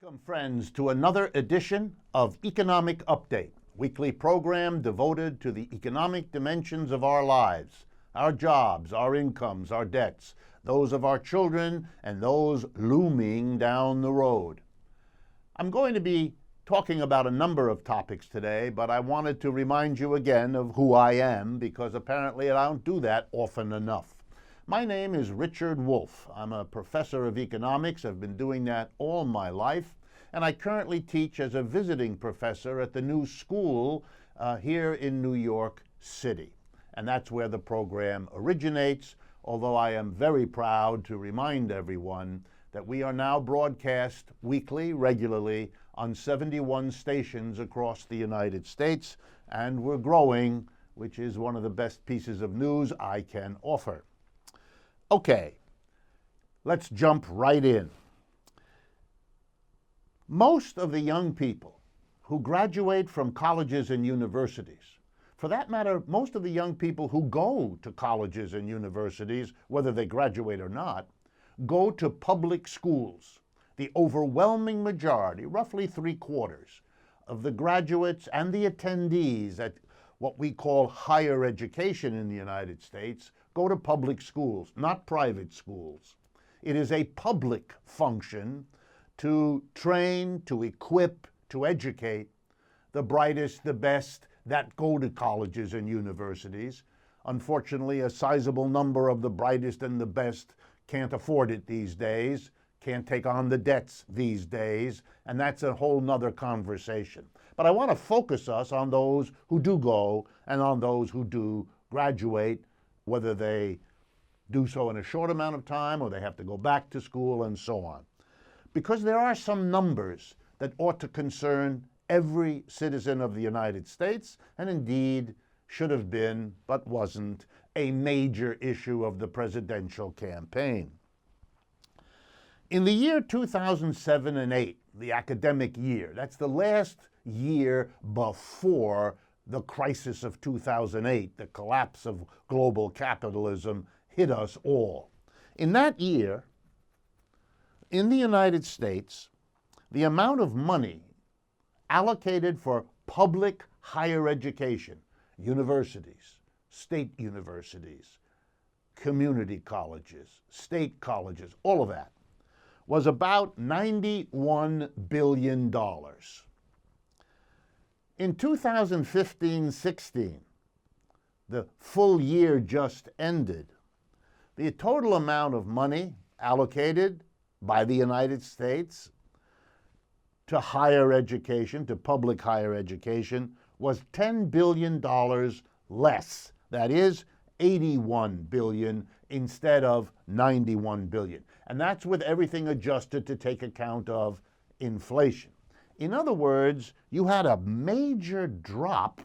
Welcome, friends, to another edition of Economic Update, weekly program devoted to the economic dimensions of our lives, our jobs, our incomes, our debts, those of our children, and those looming down the road. I'm going to be talking about a number of topics today, but I wanted to remind you again of who I am, because apparently I don't do that often enough. My name is Richard Wolff. I'm a professor of economics. I've been doing that all my life, and I currently teach as a visiting professor at the new school here in New York City. And that's where the program originates, although I am very proud to remind everyone that we are now broadcast weekly, regularly, on 71 stations across the United States, and we're growing, which is one of the best pieces of news I can offer. Okay, let's jump right in. Most of the young people who graduate from colleges and universities, for that matter, most of the young people who go to colleges and universities, whether they graduate or not, go to public schools. The overwhelming majority, roughly 3/4, of the graduates and the attendees at what we call higher education in the United States go to public schools, not private schools. It is a public function to train, to equip, to educate the brightest, the best that go to colleges and universities. Unfortunately, a sizable number of the brightest and the best can't afford it these days, can't take on the debts these days, and that's a whole nother conversation. But I want to focus us on those who do go and on those who do graduate, whether they do so in a short amount of time or they have to go back to school and so on. Because there are some numbers that ought to concern every citizen of the United States, and indeed should have been, but wasn't, a major issue of the presidential campaign. In the year 2007 and 8, the academic year, that's the last year before the crisis of 2008, the collapse of global capitalism, hit us all. In that year, in the United States, the amount of money allocated for public higher education, universities, state universities, community colleges, state colleges, all of that, was about $91 billion. In 2015-16, the full year just ended, the total amount of money allocated by the United States to higher education, to public higher education, was $10 billion less. That is, $81 billion instead of $91 billion. And that's with everything adjusted to take account of inflation. In other words, you had a major drop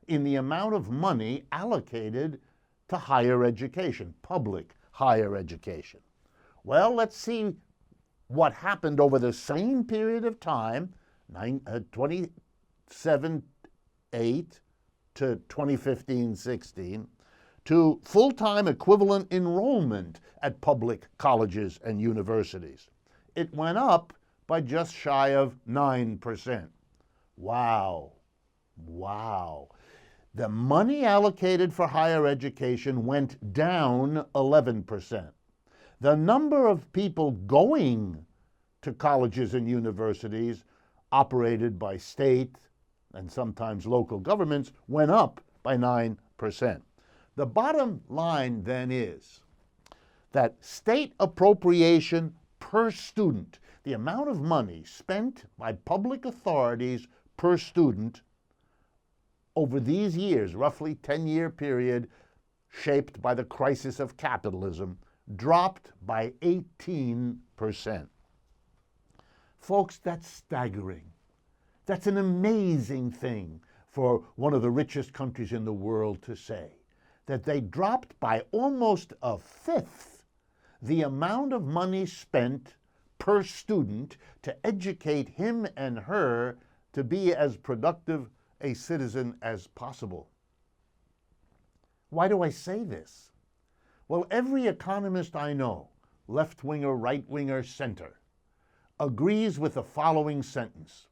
in the amount of money allocated to higher education, public higher education. Well, let's see what happened over the same period of time, 2007-8 to 2015-16, to full-time equivalent enrollment at public colleges and universities. It went up by just shy of 9%. Wow. Wow. The money allocated for higher education went down 11%. The number of people going to colleges and universities operated by state and sometimes local governments went up by 9%. The bottom line then is that state appropriation per student, the amount of money spent by public authorities per student over these years, roughly 10-year period shaped by the crisis of capitalism, dropped by 18%. Folks, that's staggering. That's an amazing thing for one of the richest countries in the world to say, that they dropped by almost a fifth the amount of money spent per student to educate him and her to be as productive a citizen as possible. Why do I say this? Well, every economist I know, left-winger, right-winger, center, agrees with the following sentence: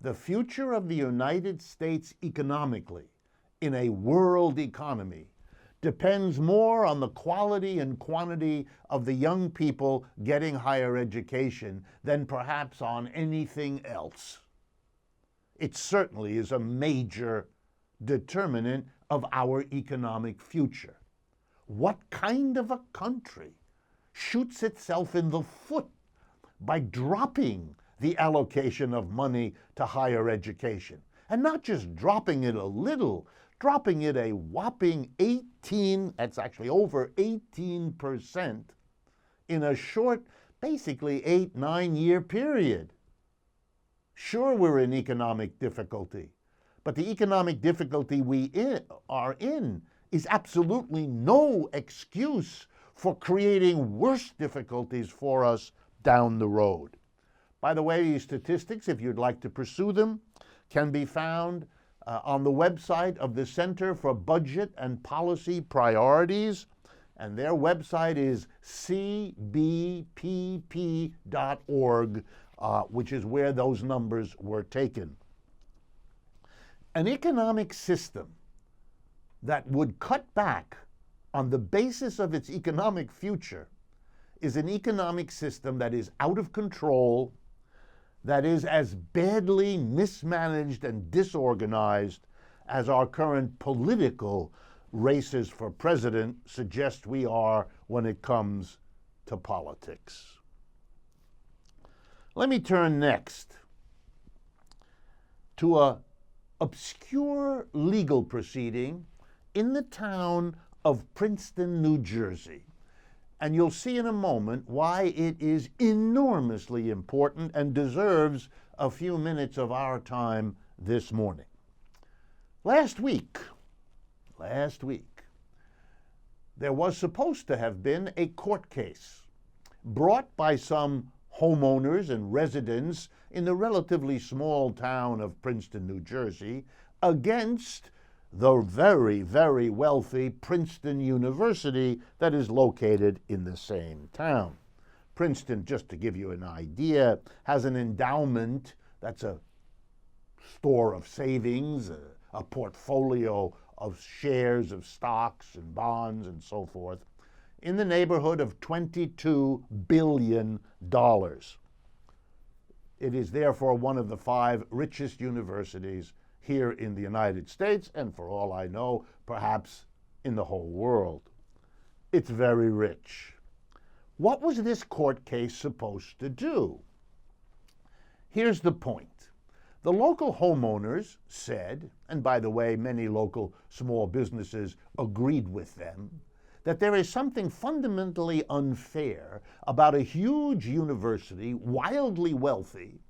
"The future of the United States economically, in a world economy, depends more on the quality and quantity of the young people getting higher education than perhaps on anything else." It certainly is a major determinant of our economic future. What kind of a country shoots itself in the foot by dropping the allocation of money to higher education? And not just dropping it a little, dropping it a whopping 18, that's actually over 18% in a short, basically 8-9 year period. Sure, we're in economic difficulty, but the economic difficulty we are in is absolutely no excuse for creating worse difficulties for us down the road. By the way, these statistics, if you'd like to pursue them, can be found on the website of the Center for Budget and Policy Priorities, and their website is cbpp.org, which is where those numbers were taken. An economic system that would cut back on the basis of its economic future is an economic system that is out of control, that is as badly mismanaged and disorganized as our current political races for president suggest we are when it comes to politics. Let me turn next to an obscure legal proceeding in the town of Princeton, New Jersey. And you'll see in a moment why it is enormously important and deserves a few minutes of our time this morning. Last week, there was supposed to have been a court case brought by some homeowners and residents in the relatively small town of Princeton, New Jersey, against the very, very wealthy Princeton University that is located in the same town. Princeton, just to give you an idea, has an endowment that's a store of savings, a portfolio of shares of stocks and bonds and so forth, in the neighborhood of $22 billion. It is therefore one of the 5 richest universities here in the United States, and for all I know, perhaps in the whole world. It's very rich. What was this court case supposed to do? Here's the point. The local homeowners said, and by the way, many local small businesses agreed with them, that there is something fundamentally unfair about a huge university, wildly wealthy,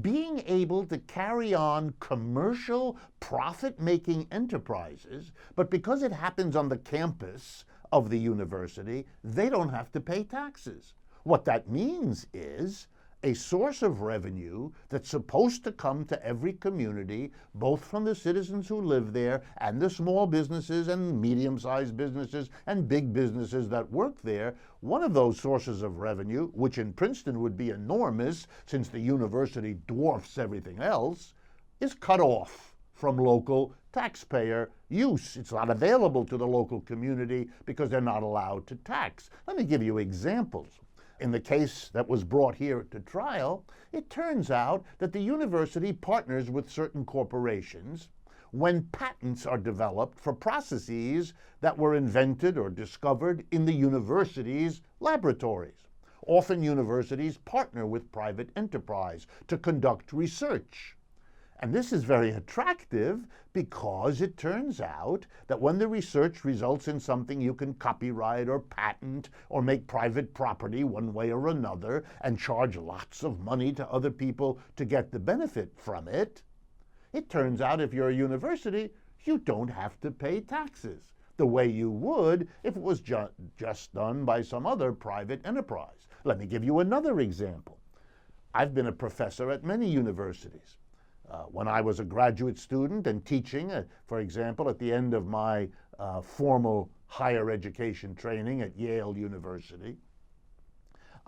being able to carry on commercial profit-making enterprises, but because it happens on the campus of the university, they don't have to pay taxes. What that means is a source of revenue that's supposed to come to every community, both from the citizens who live there and the small businesses and medium-sized businesses and big businesses that work there. One of those sources of revenue, which in Princeton would be enormous since the university dwarfs everything else, is cut off from local taxpayer use. It's not available to the local community because they're not allowed to tax. Let me give you examples. In the case that was brought here to trial, it turns out that the university partners with certain corporations when patents are developed for processes that were invented or discovered in the university's laboratories. Often universities partner with private enterprise to conduct research. And this is very attractive because it turns out that when the research results in something you can copyright or patent or make private property one way or another and charge lots of money to other people to get the benefit from it, it turns out if you're a university, you don't have to pay taxes the way you would if it was just done by some other private enterprise. Let me give you another example. I've been a professor at many universities. When I was a graduate student and teaching, for example, at the end of my formal higher education training at Yale University,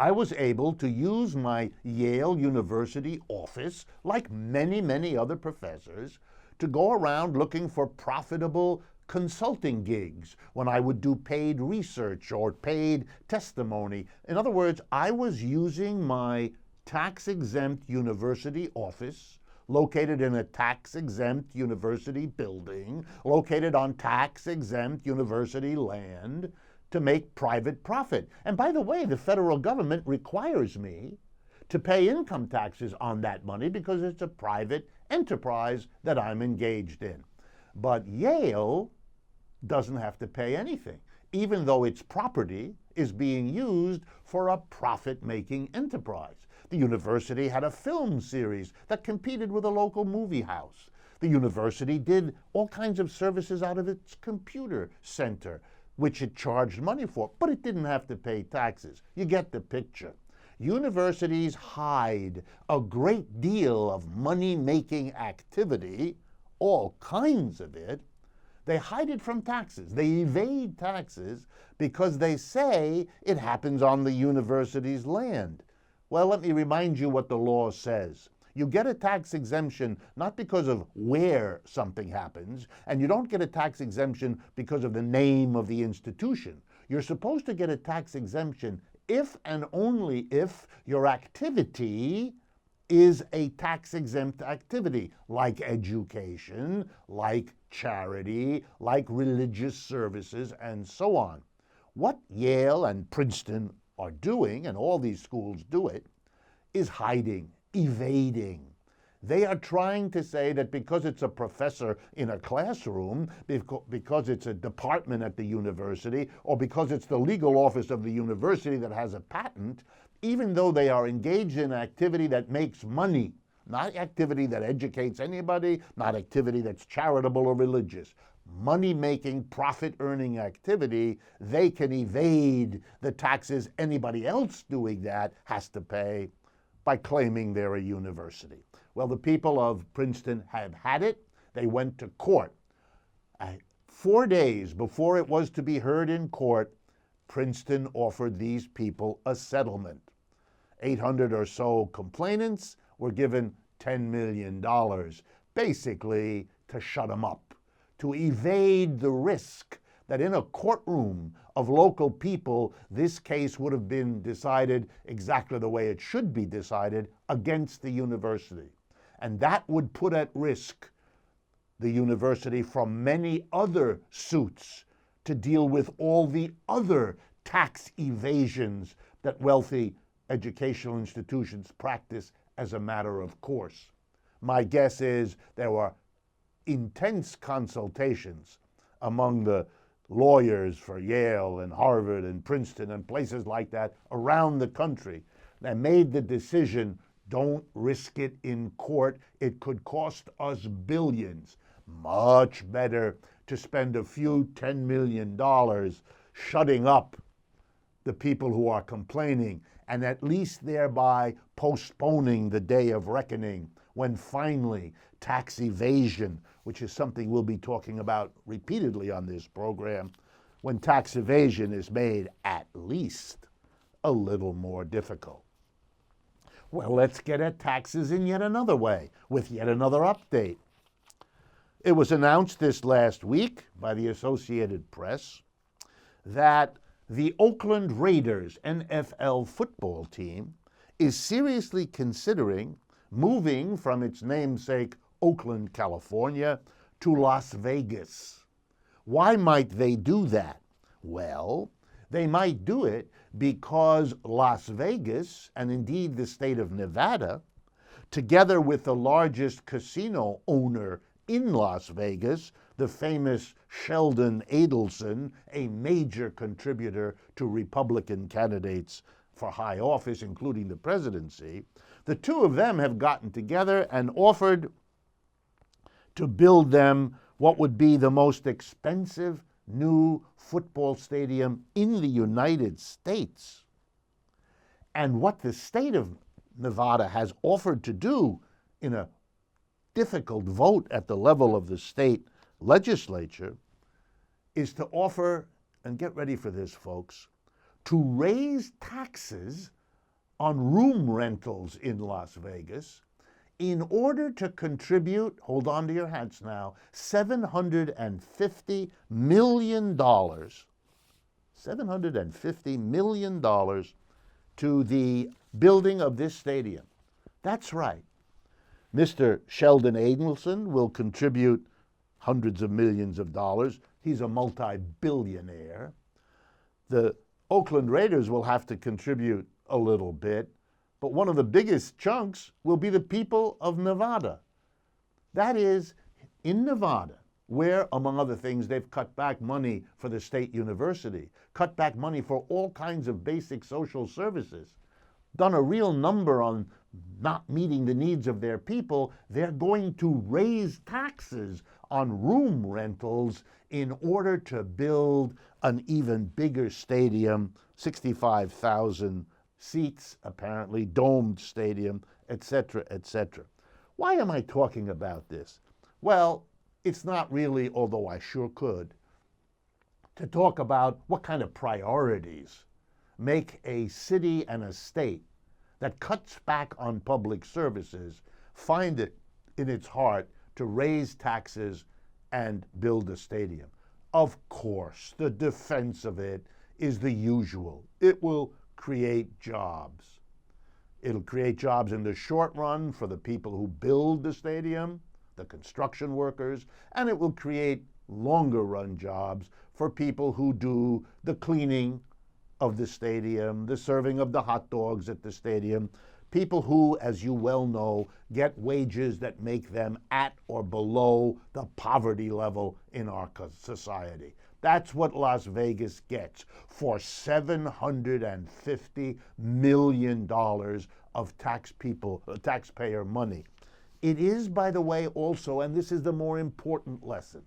I was able to use my Yale University office, like many, many other professors, to go around looking for profitable consulting gigs when I would do paid research or paid testimony. In other words, I was using my tax-exempt university office located in a tax-exempt university building, located on tax-exempt university land, to make private profit. And by the way, the federal government requires me to pay income taxes on that money because it's a private enterprise that I'm engaged in. But Yale doesn't have to pay anything, even though its property is being used for a profit-making enterprise. The university had a film series that competed with a local movie house. The university did all kinds of services out of its computer center, which it charged money for, but it didn't have to pay taxes. You get the picture. Universities hide a great deal of money-making activity, all kinds of it. They hide it from taxes. They evade taxes because they say it happens on the university's land. Well, let me remind you what the law says. You get a tax exemption not because of where something happens, and you don't get a tax exemption because of the name of the institution. You're supposed to get a tax exemption if and only if your activity is a tax-exempt activity, like education, like charity, like religious services, and so on. What Yale and Princeton are doing, and all these schools do it, is hiding, evading. They are trying to say that because it's a professor in a classroom, because it's a department at the university, or because it's the legal office of the university that has a patent, even though they are engaged in activity that makes money, not activity that educates anybody, not activity that's charitable or religious, money-making, profit-earning activity, they can evade the taxes anybody else doing that has to pay by claiming they're a university. Well, the people of Princeton have had it. They went to court. 4 days before it was to be heard in court, Princeton offered these people a settlement. 800 or so complainants were given $10 million, basically to shut them up, to evade the risk that in a courtroom of local people, this case would have been decided exactly the way it should be decided, against the university. And that would put at risk the university from many other suits to deal with all the other tax evasions that wealthy educational institutions practice as a matter of course. My guess is there were intense consultations among the lawyers for Yale and Harvard and Princeton and places like that around the country that made the decision, don't risk it in court. It could cost us billions. Much better to spend a few $10 million shutting up the people who are complaining, and at least thereby postponing the day of reckoning when finally tax evasion, which is something we'll be talking about repeatedly on this program, when tax evasion is made at least a little more difficult. Well, let's get at taxes in yet another way, with yet another update. It was announced this last week by the Associated Press that the Oakland Raiders NFL football team is seriously considering moving from its namesake Oakland, California, to Las Vegas. Why might they do that? Well, they might do it because Las Vegas, and indeed the state of Nevada, together with the largest casino owner in Las Vegas, the famous Sheldon Adelson, a major contributor to Republican candidates for high office, including the presidency, the two of them have gotten together and offered to build them what would be the most expensive new football stadium in the United States. And what the state of Nevada has offered to do in a difficult vote at the level of the state legislature is to offer, and get ready for this, folks, to raise taxes on room rentals in Las Vegas in order to contribute, hold on to your hats now, $750 million, $750 million to the building of this stadium. That's right. Mr. Sheldon Adelson will contribute hundreds of millions of dollars. He's a multi-billionaire. The Oakland Raiders will have to contribute a little bit, but one of the biggest chunks will be the people of Nevada. That is, in Nevada, where, among other things, they've cut back money for the state university, cut back money for all kinds of basic social services, done a real number on not meeting the needs of their people, they're going to raise taxes on room rentals in order to build an even bigger stadium, 65,000 seats, apparently, domed stadium, etc., etc. Why am I talking about this? Well, it's not really, although I sure could, to talk about what kind of priorities make a city and a state that cuts back on public services find it in its heart to raise taxes and build a stadium. Of course, the defense of it is the usual. It will create jobs. It'll create jobs in the short run for the people who build the stadium, the construction workers, and it will create longer run jobs for people who do the cleaning of the stadium, the serving of the hot dogs at the stadium, people who, as you well know, get wages that make them at or below the poverty level in our society. That's what Las Vegas gets for $750 million of taxpayer money. It is, by the way, also, and this is the more important lesson,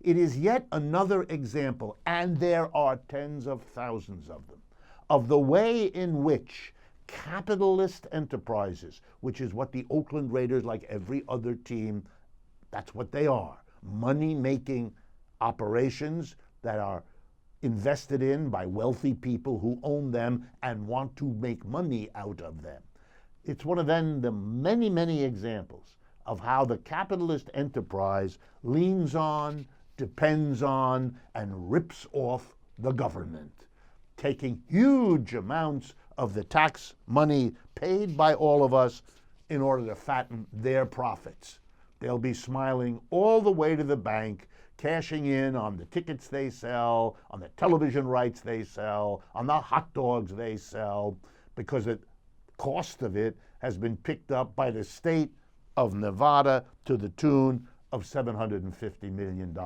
it is yet another example, and there are tens of thousands of them, of the way in which capitalist enterprises, which is what the Oakland Raiders, like every other team, that's what they are, money-making operations that are invested in by wealthy people who own them and want to make money out of them. It's one of then the many, many examples of how the capitalist enterprise leans on, depends on, and rips off the government, taking huge amounts of the tax money paid by all of us in order to fatten their profits. They'll be smiling all the way to the bank, cashing in on the tickets they sell, on the television rights they sell, on the hot dogs they sell, because the cost of it has been picked up by the state of Nevada to the tune of $750 million.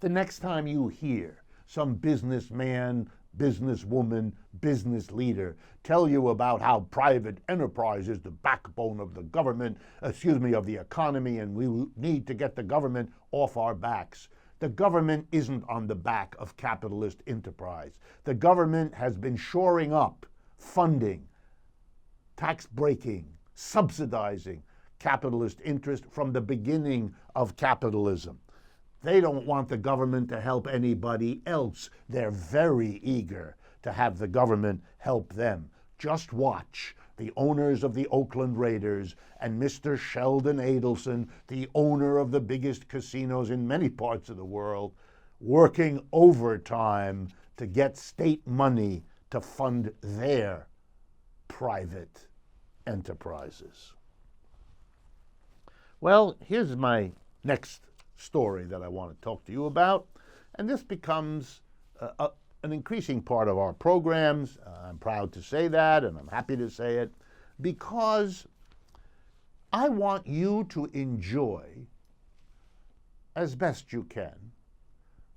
The next time you hear some businessman, businesswoman, business leader tell you about how private enterprise is the backbone of the government, of the economy, and we need to get the government off our backs. The government isn't on the back of capitalist enterprise. The government has been shoring up, funding, tax breaking, subsidizing capitalist interest from the beginning of capitalism. They don't want the government to help anybody else. They're very eager to have the government help them. Just watch the owners of the Oakland Raiders and Mr. Sheldon Adelson, the owner of the biggest casinos in many parts of the world, working overtime to get state money to fund their private enterprises. Well, here's my next story that I want to talk to you about, and this becomes an increasing part of our programs. I'm proud to say that, and I'm happy to say it, because I want you to enjoy, as best you can,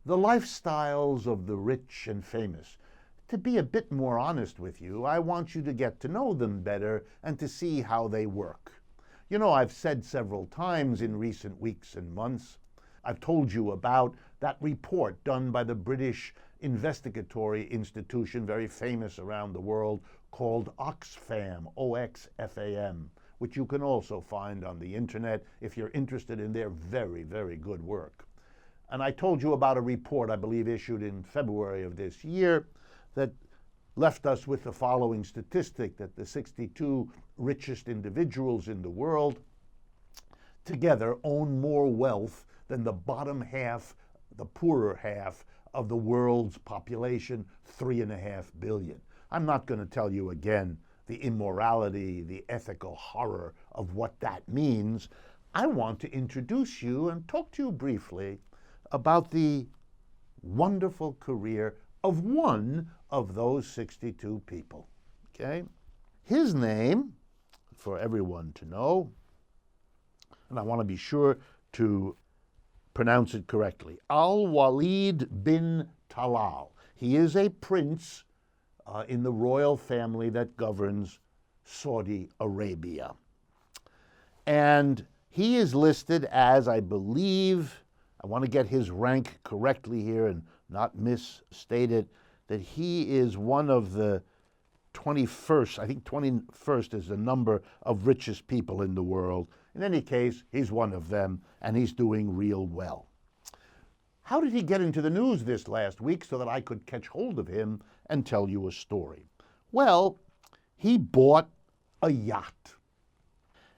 the lifestyles of the rich and famous. To be a bit more honest with you, I want you to get to know them better and to see how they work. You know, I've said several times in recent weeks and months, I've told you about that report done by the British investigatory institution, very famous around the world, called Oxfam, O-X-F-A-M, which you can also find on the internet if you're interested in their very, very good work. And I told you about a report, I believe, issued in February of this year that left us with the following statistic, that the 62 richest individuals in the world together own more wealth than the bottom half, the poorer half of the world's population, 3.5 billion. I'm not going to tell you again the immorality, the ethical horror of what that means. I want to introduce you and talk to you briefly about the wonderful career of one of those 62 people. Okay? His name, for everyone to know, and I want to be sure to pronounce it correctly, Al-Walid bin Talal. He is a prince in the royal family that governs Saudi Arabia. And he is listed as, I believe, I want to get his rank correctly here and not misstate it, that he is one of the 21st, I think 21st is the number of richest people in the world. In any case, he's one of them, and he's doing real well. How did he get into the news this last week so that I could catch hold of him and tell you a story? Well, he bought a yacht.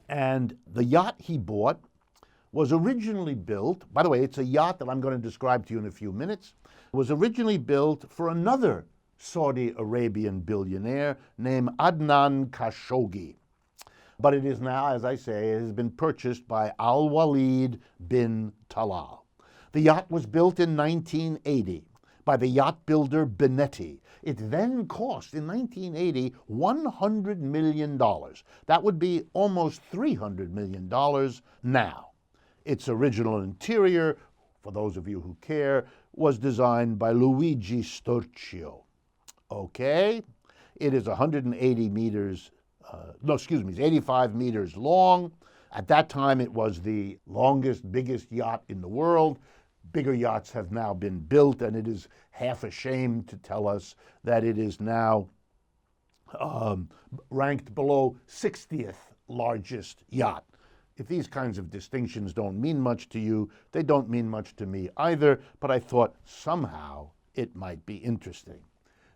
And the yacht he bought was originally built, by the way, it's a yacht that I'm going to describe to you in a few minutes, was originally built for another Saudi Arabian billionaire named Adnan Khashoggi. But it is now, as I say, it has been purchased by Al-Walid bin Talal. The yacht was built in 1980 by the yacht builder Benetti. It then cost, in 1980, $100 million. That would be almost $300 million now. Its original interior, for those of you who care, was designed by Luigi Sturcio. Okay? It is 180 meters, it's 85 meters long. At that time, it was the longest, biggest yacht in the world. Bigger yachts have now been built, and it is half a shame to tell us that it is now ranked below 60th largest yacht. If these kinds of distinctions don't mean much to you, they don't mean much to me either, but I thought somehow it might be interesting.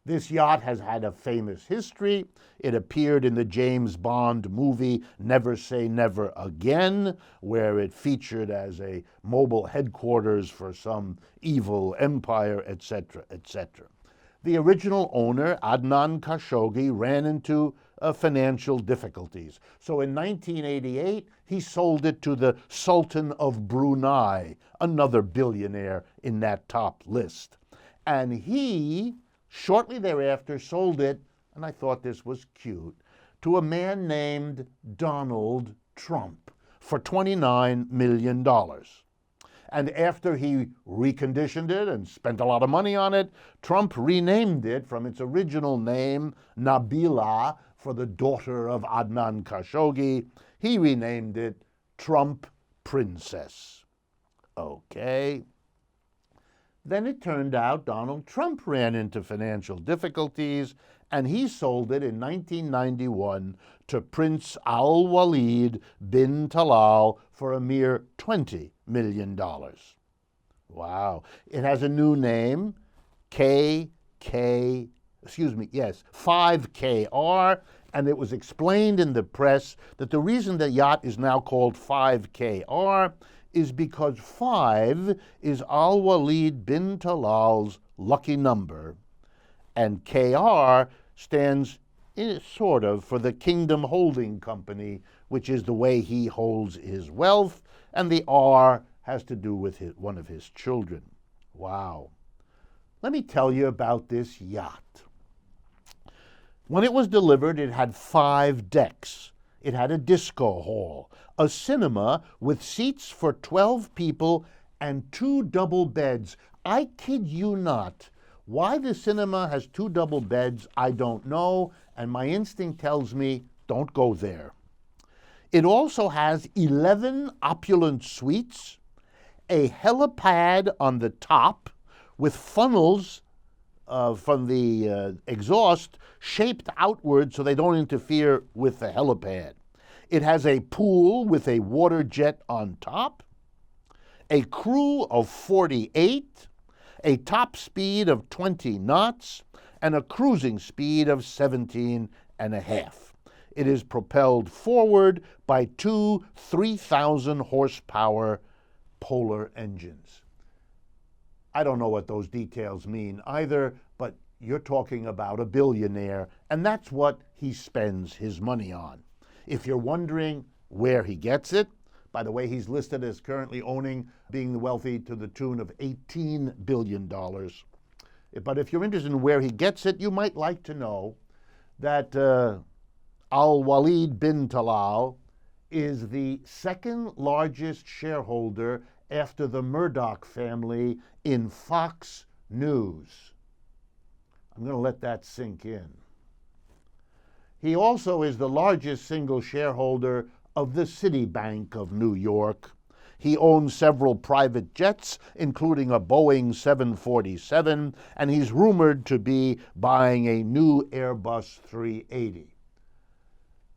This yacht has had a famous history. It appeared in the James Bond movie Never Say Never Again, where it featured as a mobile headquarters for some evil empire, etc., etc. The original owner, Adnan Khashoggi, ran into financial difficulties. So in 1988, he sold it to the Sultan of Brunei, another billionaire in that top list. And he shortly thereafter sold it, and I thought this was cute, to a man named Donald Trump for $29 million. And after he reconditioned it and spent a lot of money on it, Trump renamed it from its original name, Nabila, for the daughter of Adnan Khashoggi. He renamed it Trump Princess. Okay. Then it turned out Donald Trump ran into financial difficulties, and he sold it in 1991 to Prince Al-Walid bin Talal for a mere $20 million. Wow. It has a new name, 5KR, and it was explained in the press that the reason the yacht is now called 5KR is because 5 is Al-Walid bin Talal's lucky number, and KR stands sort of for the Kingdom Holding Company, which is the way he holds his wealth, and the R has to do with one of his children. Wow. Let me tell you about this yacht. When it was delivered, it had 5 decks. It had a disco hall, a cinema with seats for 12 people, and 2 double beds. I kid you not. Why the cinema has 2 double beds, I don't know, and my instinct tells me, don't go there. It also has 11 opulent suites, a helipad on the top with funnels from the exhaust shaped outward so they don't interfere with the helipad. It has a pool with a water jet on top, a crew of 48, a top speed of 20 knots, and a cruising speed of 17.5. It is propelled forward by two 3,000 horsepower Polar engines. I don't know what those details mean either, but you're talking about a billionaire, and that's what he spends his money on. If you're wondering where he gets it, by the way, he's listed as currently being wealthy to the tune of $18 billion. But if you're interested in where he gets it, you might like to know that Al-Walid bin Talal is the second largest shareholder after the Murdoch family in Fox News. I'm going to let that sink in. He also is the largest single shareholder of the Citibank of New York. He owns several private jets, including a Boeing 747, and he's rumored to be buying a new Airbus 380.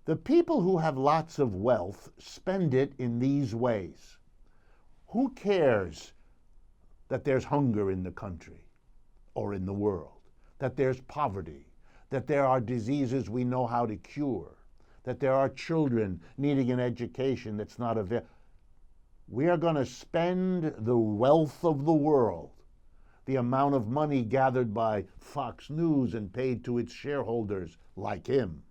The people who have lots of wealth spend it in these ways. Who cares that there's hunger in the country or in the world, that there's poverty, that there are diseases we know how to cure, that there are children needing an education that's not available? We are going to spend the wealth of the world, the amount of money gathered by Fox News and paid to its shareholders like him,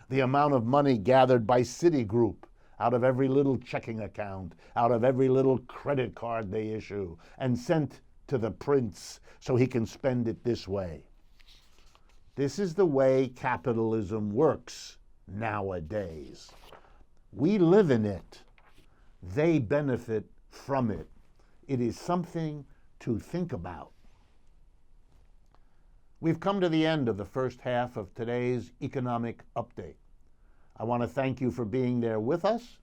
the amount of money gathered by Citigroup out of every little checking account, out of every little credit card they issue, and sent to the prince so he can spend it this way. This is the way capitalism works nowadays. We live in it. They benefit from it. It is something to think about. We've come to the end of the first half of today's economic update. I want to thank you for being there with us,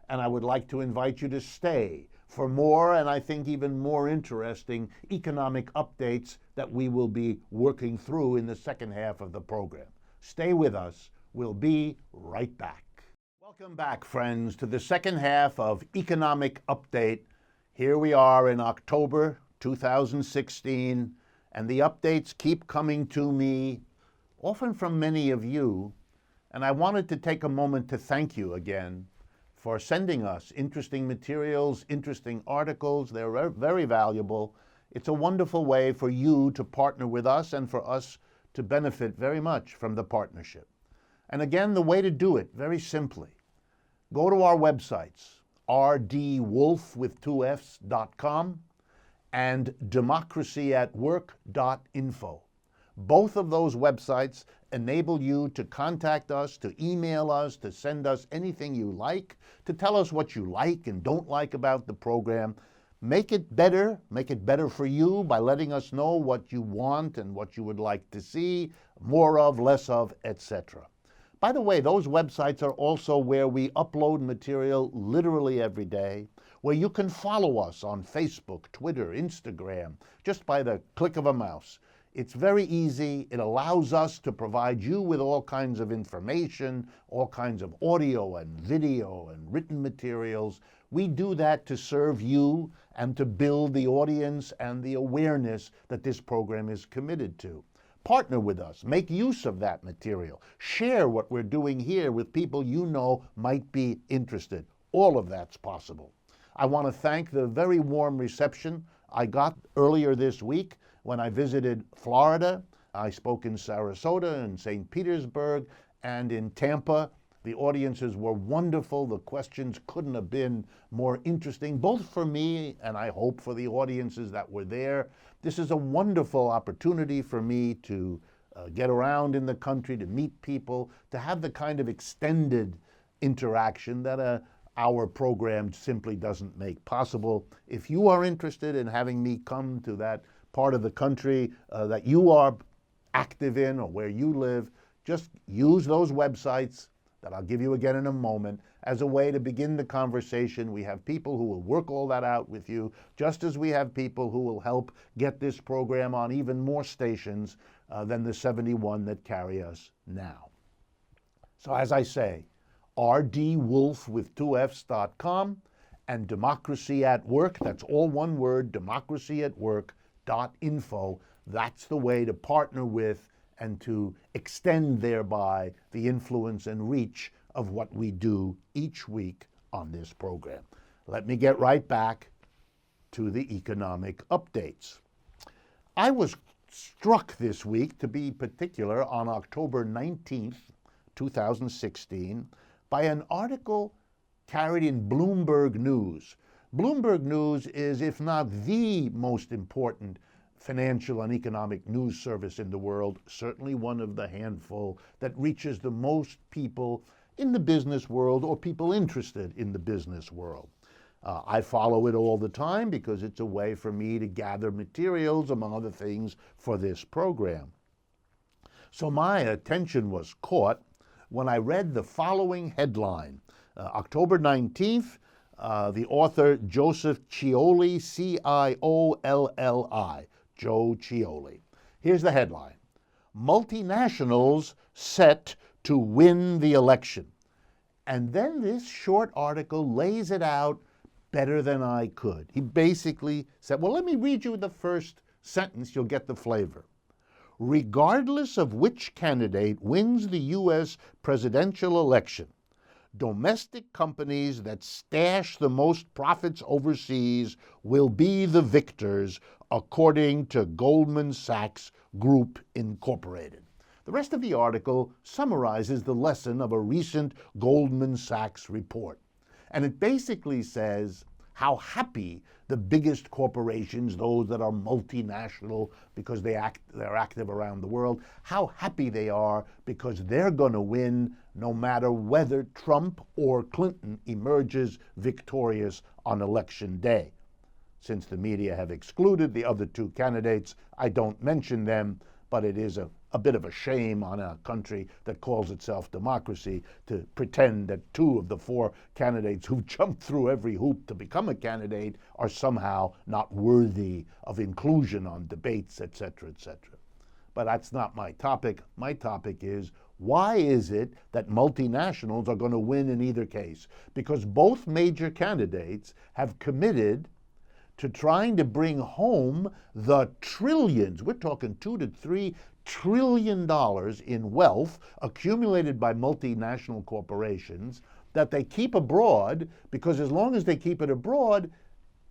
and I would like to invite you to stay for more, and I think even more interesting, economic updates that we will be working through in the second half of the program. Stay with us. We'll be right back. Welcome back, friends, to the second half of Economic Update. Here we are in October 2016, and the updates keep coming to me, often from many of you, and I wanted to take a moment to thank you again for sending us interesting materials, interesting articles. They're very valuable. It's a wonderful way for you to partner with us and for us to benefit very much from the partnership. And again, the way to do it, very simply, go to our websites, rdwolf.com and democracyatwork.info. Both of those websites enable you to contact us, to email us, to send us anything you like, to tell us what you like and don't like about the program. Make it better for you by letting us know what you want and what you would like to see, more of, less of, etc. By the way, those websites are also where we upload material literally every day, where you can follow us on Facebook, Twitter, Instagram, just by the click of a mouse. It's very easy. It allows us to provide you with all kinds of information, all kinds of audio and video and written materials. We do that to serve you and to build the audience and the awareness that this program is committed to. Partner with us. Make use of that material. Share what we're doing here with people you know might be interested. All of that's possible. I want to thank the very warm reception I got earlier this week when I visited Florida. I spoke in Sarasota and St. Petersburg and in Tampa. The audiences were wonderful. The questions couldn't have been more interesting, both for me and I hope for the audiences that were there. This is a wonderful opportunity for me to get around in the country, to meet people, to have the kind of extended interaction that our program simply doesn't make possible. If you are interested in having me come to that part of the country that you are active in or where you live, just use those websites that I'll give you again in a moment as a way to begin the conversation. We have people who will work all that out with you, just as we have people who will help get this program on even more stations than the 71 that carry us now. So as I say, rdwolf.com and Democracy at Work, that's all one word, democracyatwork.info. That's the way to partner with and to extend thereby the influence and reach of what we do each week on this program. Let me get right back to the economic updates. I was struck this week, to be particular, on October 19th, 2016, by an article carried in Bloomberg News. Bloomberg News is, if not the most important financial and economic news service in the world, certainly one of the handful that reaches the most people in the business world or people interested in the business world. I follow it all the time because it's a way for me to gather materials, among other things, for this program. So my attention was caught when I read the following headline. October 19th, the author Joseph Ciolli, C-I-O-L-L-I, Joe Ciolli. Here's the headline: Multinationals set to win the election. And then this short article lays it out better than I could. He basically said, well, let me read you the first sentence, you'll get the flavor. Regardless of which candidate wins the U.S. presidential election, domestic companies that stash the most profits overseas will be the victors, according to Goldman Sachs Group Incorporated. The rest of the article summarizes the lesson of a recent Goldman Sachs report. And it basically says how happy the biggest corporations, those that are multinational because they're active around the world, how happy they are because they're going to win no matter whether Trump or Clinton emerges victorious on election day. Since the media have excluded the other two candidates, I don't mention them, but it is a bit of a shame on a country that calls itself democracy to pretend that two of the four candidates who jumped through every hoop to become a candidate are somehow not worthy of inclusion on debates, etc., etc. But that's not my topic. My topic is, why is it that multinationals are going to win in either case? Because both major candidates have committed to trying to bring home the trillions, we're talking $2 to $3 trillion in wealth accumulated by multinational corporations that they keep abroad, because as long as they keep it abroad,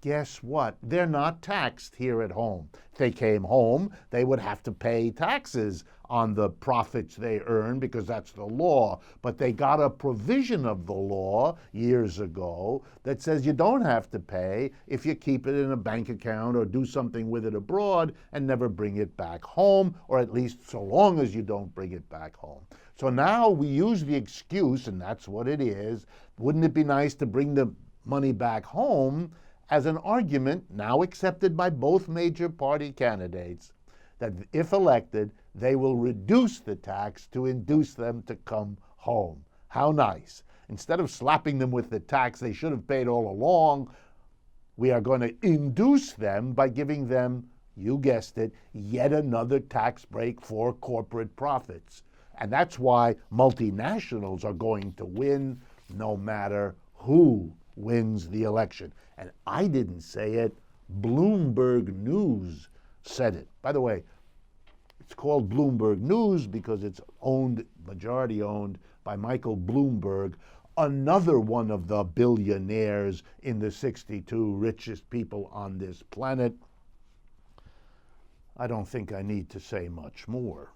guess what? They're not taxed here at home. If they came home, they would have to pay taxes on the profits they earn because that's the law. But they got a provision of the law years ago that says you don't have to pay if you keep it in a bank account or do something with it abroad and never bring it back home, or at least so long as you don't bring it back home. So now we use the excuse, and that's what it is, wouldn't it be nice to bring the money back home, as an argument now accepted by both major party candidates that if elected, they will reduce the tax to induce them to come home. How nice. Instead of slapping them with the tax they should have paid all along, we are going to induce them by giving them, you guessed it, yet another tax break for corporate profits. And that's why multinationals are going to win no matter who wins the election. And I didn't say it. Bloomberg News said it. By the way, it's called Bloomberg News because it's majority owned by Michael Bloomberg, another one of the billionaires in the 62 richest people on this planet. I don't think I need to say much more.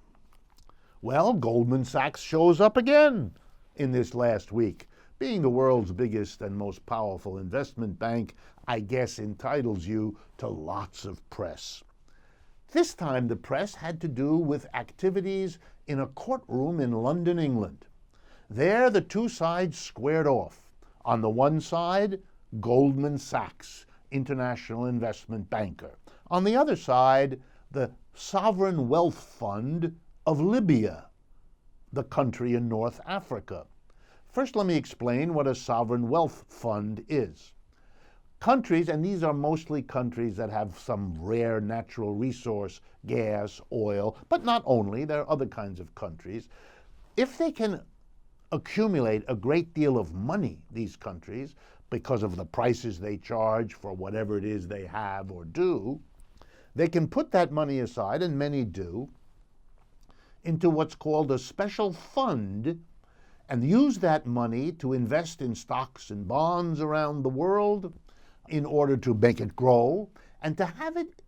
Well, Goldman Sachs shows up again in this last week. Being the world's biggest and most powerful investment bank, I guess entitles you to lots of press. This time the press had to do with activities in a courtroom in London, England. There the two sides squared off. On the one side, Goldman Sachs, international investment banker. On the other side, the sovereign wealth fund of Libya, the country in North Africa. First, let me explain what a sovereign wealth fund is. Countries, and these are mostly countries that have some rare natural resource, gas, oil, but not only, there are other kinds of countries. If they can accumulate a great deal of money, these countries, because of the prices they charge for whatever it is they have or do, They can put that money aside, and many do, into what's called a special fund and use that money to invest in stocks and bonds around the world in order to make it grow and to have it,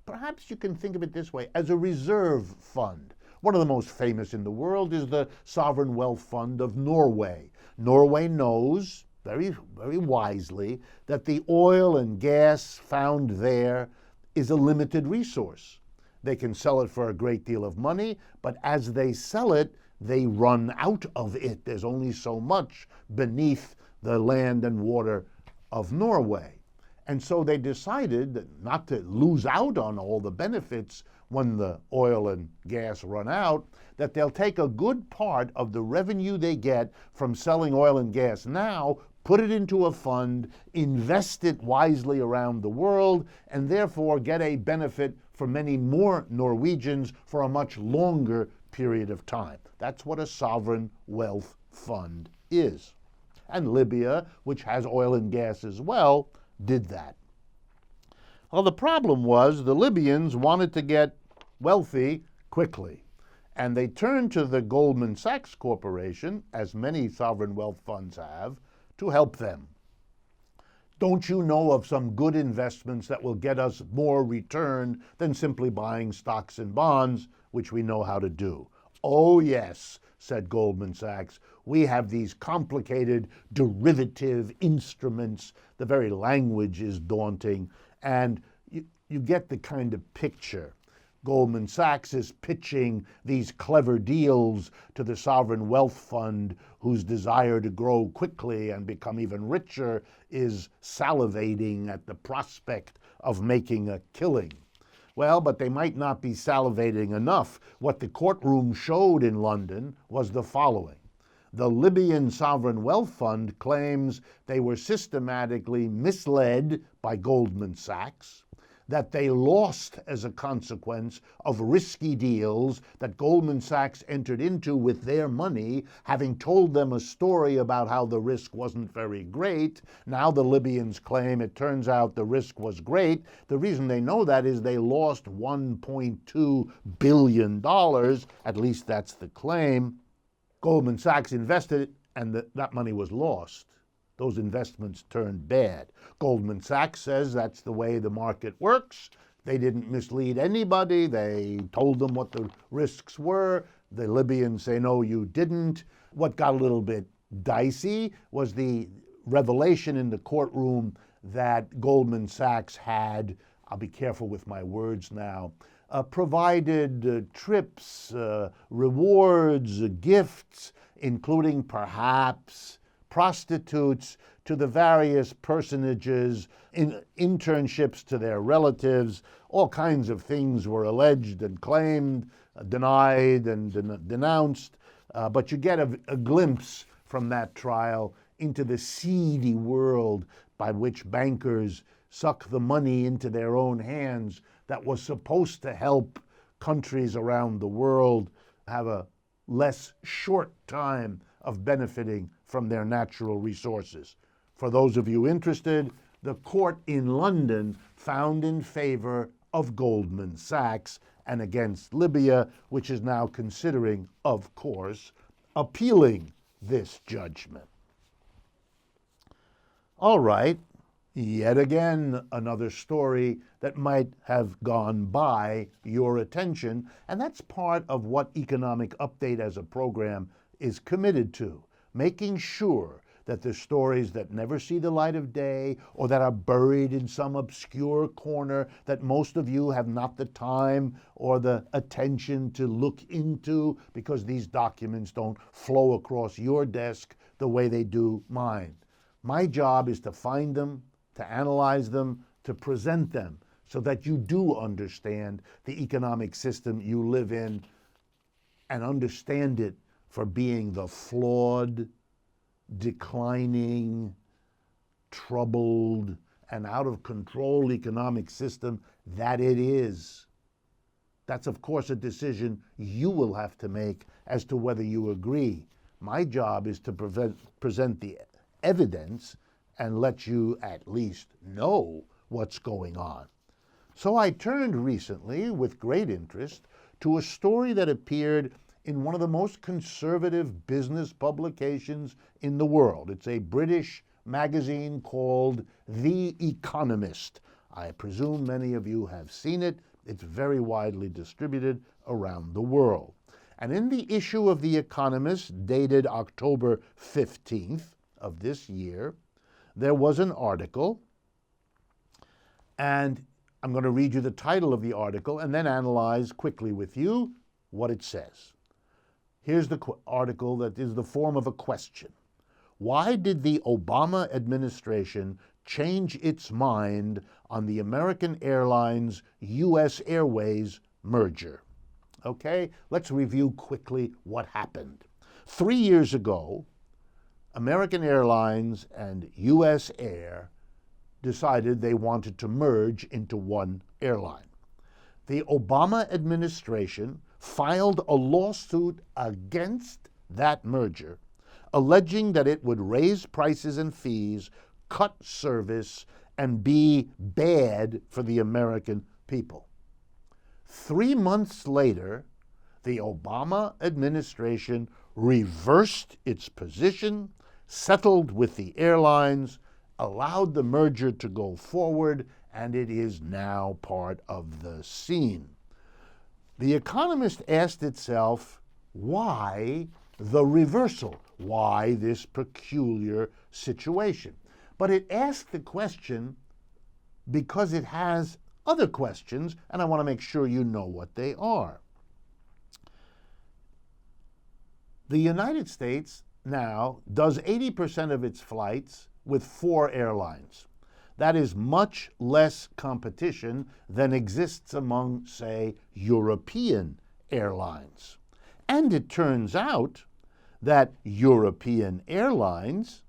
perhaps you can think of it this way, as a reserve fund. One of the most famous in the world is the Sovereign Wealth Fund of Norway. Norway knows very, very wisely that the oil and gas found there is a limited resource. They can sell it for a great deal of money, but as they sell it, they run out of it. There's only so much beneath the land and water of Norway. And so they decided not to lose out on all the benefits when the oil and gas run out, that they'll take a good part of the revenue they get from selling oil and gas now, put it into a fund, invest it wisely around the world, and therefore get a benefit for many more Norwegians for a much longer period of time. That's what a sovereign wealth fund is. And Libya, which has oil and gas as well, did that. Well, the problem was the Libyans wanted to get wealthy quickly, and they turned to the Goldman Sachs Corporation, as many sovereign wealth funds have, to help them. Don't you know of some good investments that will get us more return than simply buying stocks and bonds, which we know how to do? Oh, yes, said Goldman Sachs. We have these complicated derivative instruments. The very language is daunting, and you get the kind of picture. Goldman Sachs is pitching these clever deals to the Sovereign Wealth Fund, whose desire to grow quickly and become even richer is salivating at the prospect of making a killing. Well, but they might not be salivating enough. What the courtroom showed in London was the following. The Libyan Sovereign Wealth Fund claims they were systematically misled by Goldman Sachs, that they lost as a consequence of risky deals that Goldman Sachs entered into with their money, having told them a story about how the risk wasn't very great. Now the Libyans claim it turns out the risk was great. The reason they know that is they lost $1.2 billion, at least that's the claim. Goldman Sachs invested it, and that money was lost. Those investments turned bad. Goldman Sachs says that's the way the market works. They didn't mislead anybody. They told them what the risks were. The Libyans say, no, you didn't. What got a little bit dicey was the revelation in the courtroom that Goldman Sachs had, I'll be careful with my words now, provided trips, rewards, gifts, including perhaps prostitutes to the various personages, in internships to their relatives. All kinds of things were alleged and claimed, denied and denounced. But you get a glimpse from that trial into the seedy world by which bankers suck the money into their own hands that was supposed to help countries around the world have a less short time of benefiting from their natural resources. For those of you interested, the court in London found in favor of Goldman Sachs and against Libya, which is now considering, of course, appealing this judgment. All right, yet again, another story that might have gone by your attention, and that's part of what Economic Update as a program is committed to, making sure that the stories that never see the light of day or that are buried in some obscure corner that most of you have not the time or the attention to look into because these documents don't flow across your desk the way they do mine. My job is to find them, to analyze them, to present them so that you do understand the economic system you live in and understand it for being the flawed, declining, troubled, and out of control economic system that it is. That's, of course, a decision you will have to make as to whether you agree. My job is to present the evidence and let you at least know what's going on. So I turned recently, with great interest, to a story that appeared in one of the most conservative business publications in the world. It's a British magazine called The Economist. I presume many of you have seen it. It's very widely distributed around the world. And in the issue of The Economist, dated October 15th of this year, there was an article, and I'm going to read you the title of the article and then analyze quickly with you what it says. Here's the article that is the form of a question. Why did the Obama administration change its mind on the American Airlines U.S. Airways merger? Okay, let's review quickly what happened. 3 years ago, American Airlines and U.S. Air decided they wanted to merge into one airline. The Obama administration filed a lawsuit against that merger, alleging that it would raise prices and fees, cut service, and be bad for the American people. 3 months later, the Obama administration reversed its position, settled with the airlines, allowed the merger to go forward, and it is now part of the scene. The Economist asked itself, why the reversal? Why this peculiar situation? But it asked the question because it has other questions, and I want to make sure you know what they are. The United States now does 80% of its flights with 4 airlines. That is much less competition than exists among, say, European airlines. And it turns out that European airlines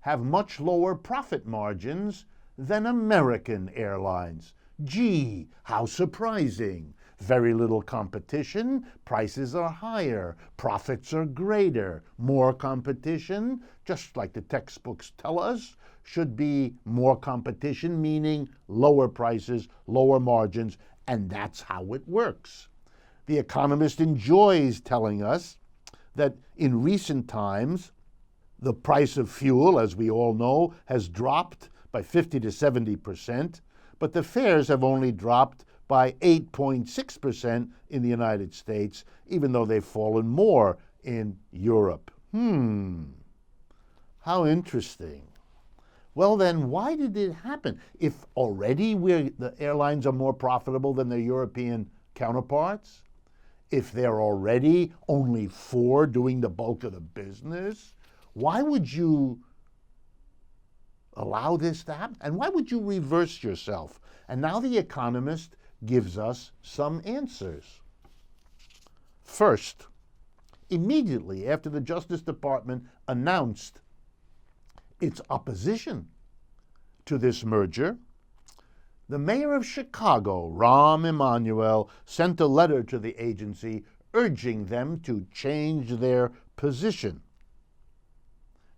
have much lower profit margins than American airlines. Gee, how surprising. Very little competition, prices are higher, profits are greater. More competition, just like the textbooks tell us, should be more competition, meaning lower prices, lower margins, and that's how it works. The Economist enjoys telling us that in recent times, the price of fuel, as we all know, has dropped by 50 to 70%, but the fares have only dropped by 8.6% in the United States, even though they've fallen more in Europe. How interesting. Well then, why did it happen? If already the airlines are more profitable than their European counterparts, if they're already only 4 doing the bulk of the business, why would you allow this to happen? And why would you reverse yourself? And now The Economist gives us some answers. First, immediately after the Justice Department announced its opposition to this merger, the mayor of Chicago, Rahm Emanuel, sent a letter to the agency urging them to change their position.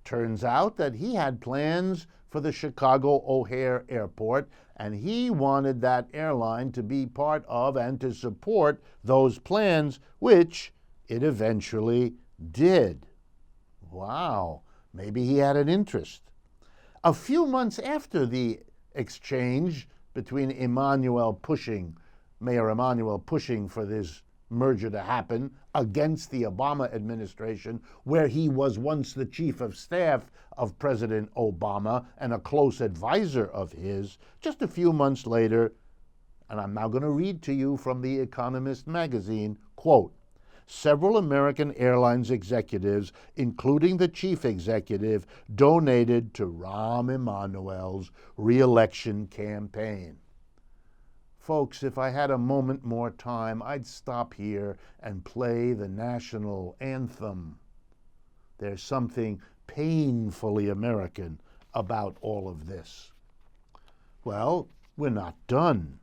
Turns out that he had plans for the Chicago O'Hare Airport, and he wanted that airline to be part of and to support those plans, which it eventually did. Wow, maybe he had an interest. A few months after the exchange between Mayor Emanuel pushing for this merger to happen against the Obama administration, where he was once the chief of staff of President Obama and a close advisor of his, just a few months later, and I'm now going to read to you from The Economist magazine, quote, several American Airlines executives, including the chief executive, donated to Rahm Emanuel's re-election campaign. Folks, if I had a moment more time, I'd stop here and play the national anthem. There's something painfully American about all of this. Well, we're not done.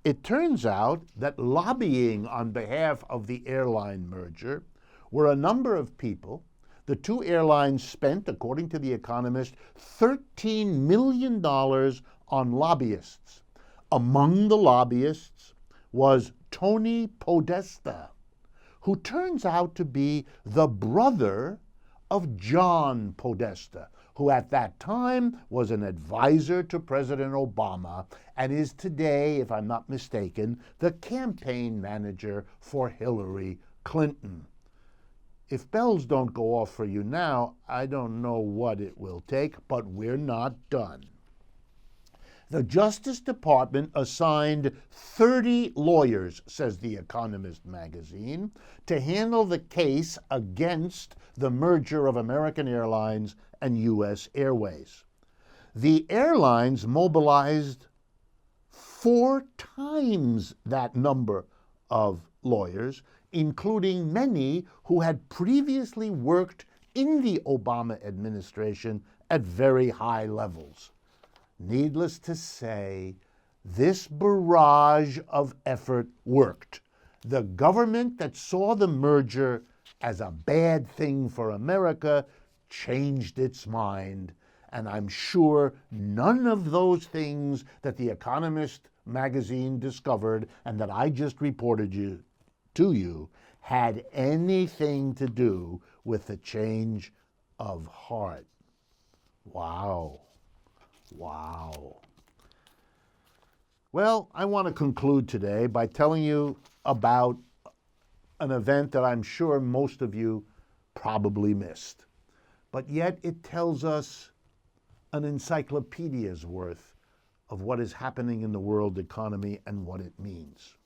It turns out that lobbying on behalf of the airline merger were a number of people. The 2 airlines spent, according to The Economist, $13 million on lobbyists. Among the lobbyists was Tony Podesta, who turns out to be the brother of John Podesta, who at that time was an advisor to President Obama and is today, if I'm not mistaken, the campaign manager for Hillary Clinton. If bells don't go off for you now, I don't know what it will take, but we're not done. The Justice Department assigned 30 lawyers, says The Economist magazine, to handle the case against the merger of American Airlines and U.S. Airways. The airlines mobilized 4 times that number of lawyers, including many who had previously worked in the Obama administration at very high levels. Needless to say, this barrage of effort worked. The government that saw the merger as a bad thing for America changed its mind, and I'm sure none of those things that The Economist magazine discovered and that I just reported to you had anything to do with the change of heart. Wow. Wow. Well, I want to conclude today by telling you about an event that I'm sure most of you probably missed. But yet it tells us an encyclopedia's worth of what is happening in the world economy and what it means.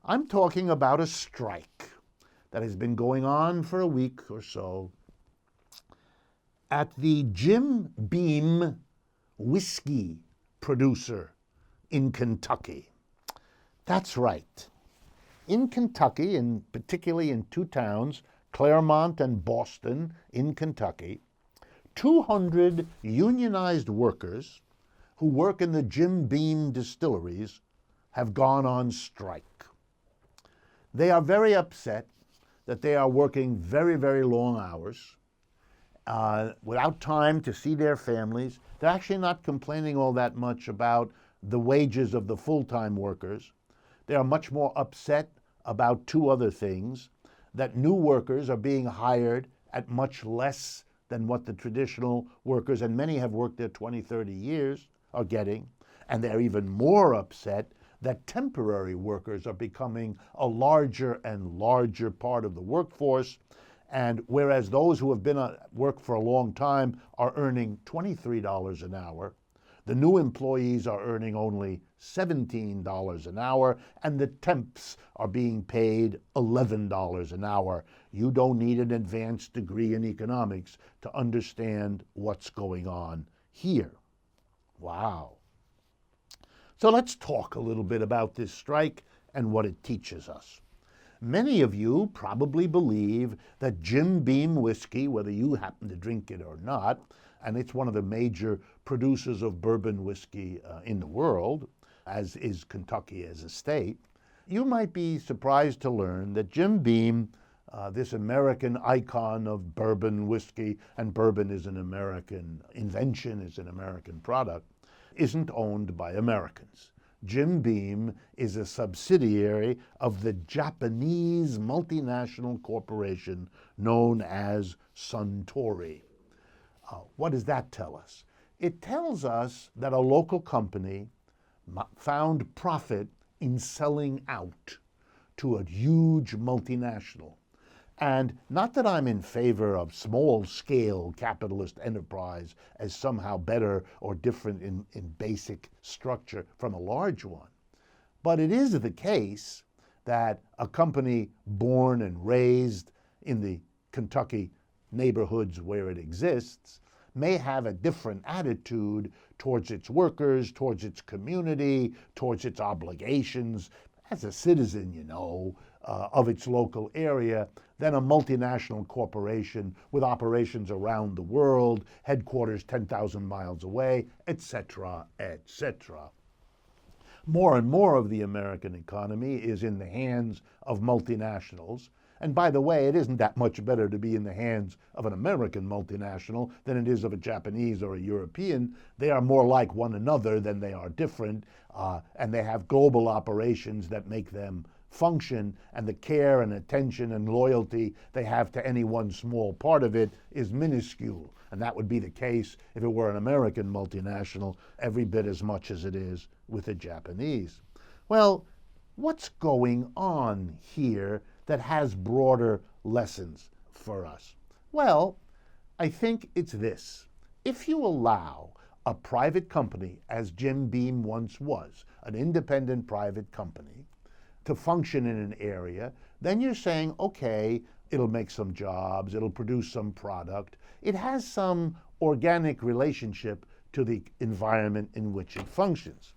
I'm talking about a strike that has been going on for a week or so at the Jim Beam whiskey producer in Kentucky. That's right. In Kentucky, and particularly in 2 towns, Claremont and Boston in Kentucky, 200 unionized workers who work in the Jim Beam distilleries have gone on strike. They are very upset that they are working very, very long hours without time to see their families. They're actually not complaining all that much about the wages of the full-time workers. They are much more upset about 2 other things: that new workers are being hired at much less than what the traditional workers, and many have worked there 20, 30 years, are getting. And they're even more upset that temporary workers are becoming a larger and larger part of the workforce. And whereas those who have been at work for a long time are earning $23 an hour, the new employees are earning only $17 an hour, and the temps are being paid $11 an hour. You don't need an advanced degree in economics to understand what's going on here. Wow. So let's talk a little bit about this strike and what it teaches us. Many of you probably believe that Jim Beam whiskey, whether you happen to drink it or not, and it's one of the major producers of bourbon whiskey in the world, as is Kentucky as a state, you might be surprised to learn that Jim Beam, this American icon of bourbon whiskey, and bourbon is an American invention, is an American product, isn't owned by Americans. Jim Beam is a subsidiary of the Japanese multinational corporation known as Suntory. What does that tell us? It tells us that a local company found profit in selling out to a huge multinational. And not that I'm in favor of small-scale capitalist enterprise as somehow better or different in basic structure from a large one, but it is the case that a company born and raised in the Kentucky neighborhoods where it exists may have a different attitude towards its workers, towards its community, towards its obligations as a citizen, of its local area than a multinational corporation with operations around the world, headquarters 10,000 miles away, etc., etc. More and more of the American economy is in the hands of multinationals, And by the way, it isn't that much better to be in the hands of an American multinational than it is of a Japanese or a European. They are more like one another than they are different, and they have global operations that make them function, and the care and attention and loyalty they have to any one small part of it is minuscule. And that would be the case if it were an American multinational, every bit as much as it is with a Japanese. Well, what's going on here that has broader lessons for us? Well, I think it's this. If you allow a private company, as Jim Beam once was, an independent private company, to function in an area, then you're saying, okay, it'll make some jobs, it'll produce some product. It has some organic relationship to the environment in which it functions.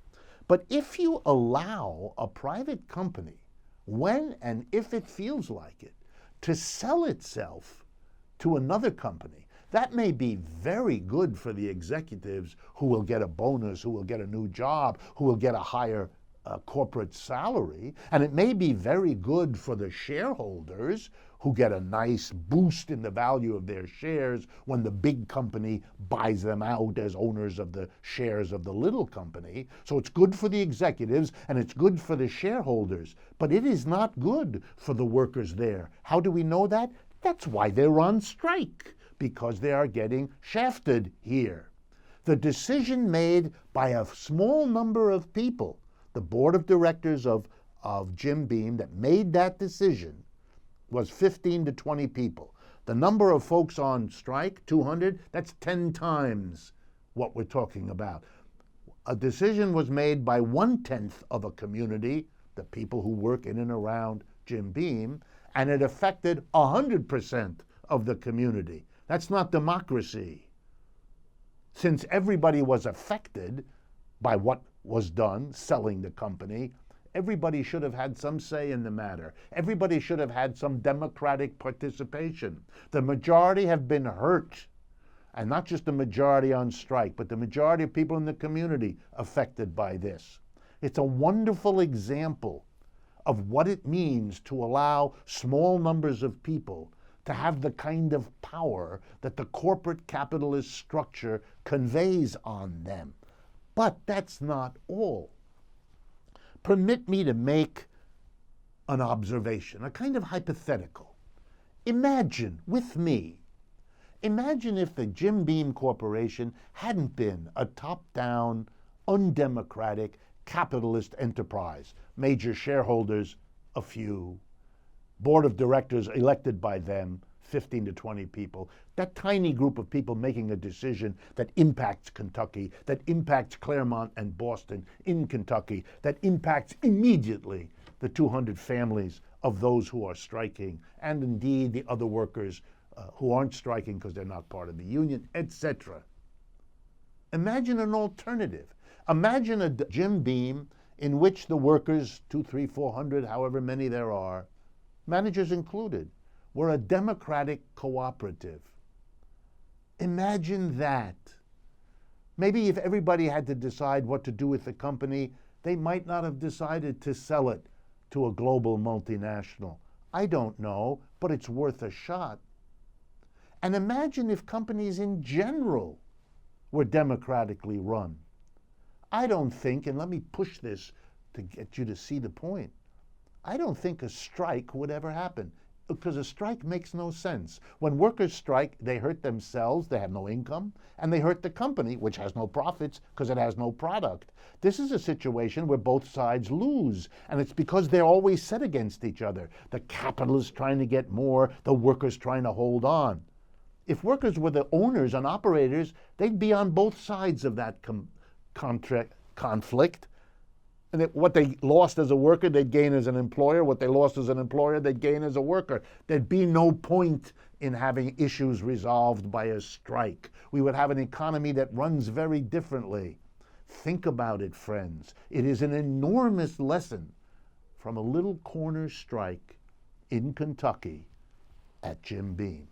But if you allow a private company, when and if it feels like it, to sell itself to another company, that may be very good for the executives who will get a bonus, who will get a new job, who will get a higher corporate salary, and it may be very good for the shareholders who get a nice boost in the value of their shares when the big company buys them out as owners of the shares of the little company. So it's good for the executives and it's good for the shareholders, but it is not good for the workers there. How do we know that? That's why they're on strike, because they are getting shafted here. The decision made by a small number of people, the board of directors of Jim Beam that made that decision, was 15 to 20 people. The number of folks on strike, 200, that's 10 times what we're talking about. A decision was made by 1/10 of a community, the people who work in and around Jim Beam, and it affected 100% of the community. That's not democracy. Since everybody was affected by what was done, selling the company, everybody should have had some say in the matter. Everybody should have had some democratic participation. The majority have been hurt, and not just the majority on strike, but the majority of people in the community affected by this. It's a wonderful example of what it means to allow small numbers of people to have the kind of power that the corporate capitalist structure conveys on them. But that's not all. Permit me to make an observation, a kind of hypothetical. Imagine with me, imagine if the Jim Beam Corporation hadn't been a top-down, undemocratic, capitalist enterprise. Major shareholders, a few. Board of directors elected by them, 15 to 20 people. That tiny group of people making a decision that impacts Kentucky, that impacts Claremont and Boston in Kentucky, that impacts immediately the 200 families of those who are striking, and indeed the other workers who aren't striking because they're not part of the union, etc. Imagine an alternative. Imagine a Jim Beam in which the workers, 200, 300, 400, however many there are, managers included, were a democratic cooperative. Imagine that. Maybe if everybody had to decide what to do with the company, they might not have decided to sell it to a global multinational. I don't know, but it's worth a shot. And imagine if companies in general were democratically run. I don't think, and let me push this to get you to see the point, I don't think a strike would ever happen, because a strike makes no sense. When workers strike, they hurt themselves, they have no income, and they hurt the company, which has no profits because it has no product. This is a situation where both sides lose, and it's because they're always set against each other. The capitalists trying to get more, the workers trying to hold on. If workers were the owners and operators, they'd be on both sides of that conflict. And what they lost as a worker, they'd gain as an employer. What they lost as an employer, they'd gain as a worker. There'd be no point in having issues resolved by a strike. We would have an economy that runs very differently. Think about it, friends. It is an enormous lesson from a little corner strike in Kentucky at Jim Beam.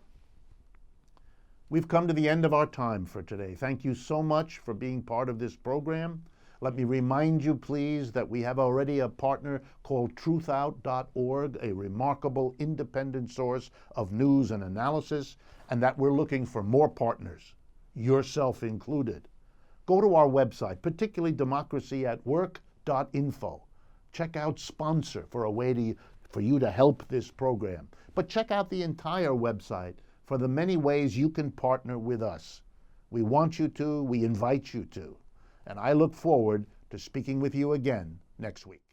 We've come to the end of our time for today. Thank you so much for being part of this program. Let me remind you, please, that we have already a partner called truthout.org, a remarkable independent source of news and analysis, and that we're looking for more partners, yourself included. Go to our website, particularly democracyatwork.info. Check out sponsor for a way for you to help this program. But check out the entire website for the many ways you can partner with us. We want you to, we invite you to. And I look forward to speaking with you again next week.